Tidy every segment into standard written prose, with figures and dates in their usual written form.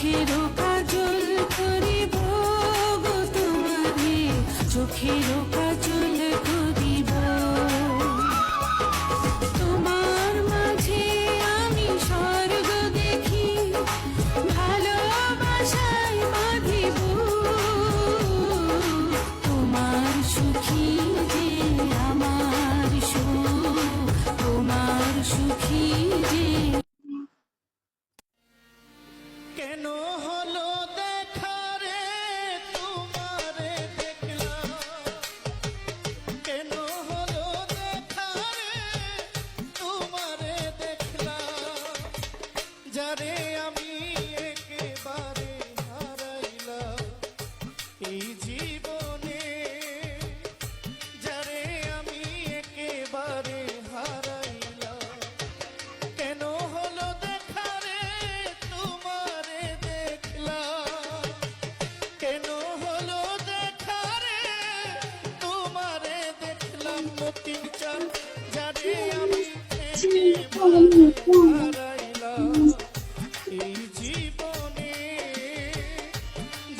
চোখেরও কাজল করিব গো তোমারে, চোখেরও কাজল করিব। তোমার মাঝে আমি স্বর্গ দেখি, ভালোবাসায় বাঁধিব। তোমার সুখী যে আমার সুখ, তোমার সুখী যে। কেন হলো দেখা রে তোমারে দেখলাম, কেন হলো দেখা রে তোমারে দেখলাম, যারে আমি একেবারে হারাইলাম এই জীবনে, যারে আমি একেবারে হারাইলাম। কেন হলো দেখা রে তোমারে দেখলাম, কেন হলো দেখা রে তোমারে দেখলাম, মতিন চাঁদ যারে আমি একেবারে হারাইলাম এই জীবনে,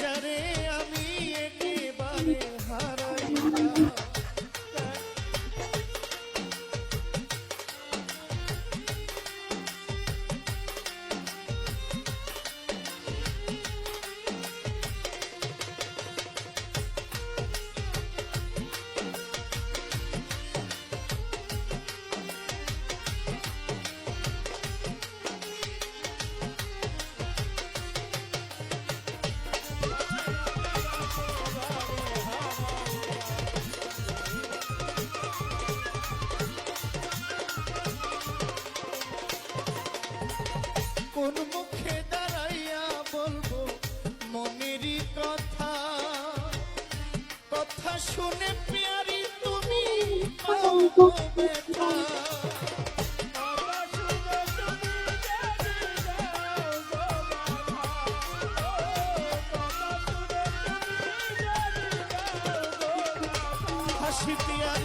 যারে আমি একেবারে হারাইলাম। কোন মুখে দাঁড়াইয়া বলবো মনেরই কথা, কথা শুনে প্যারি তুমি পাও ব্যথা। হাসি পিয়ারি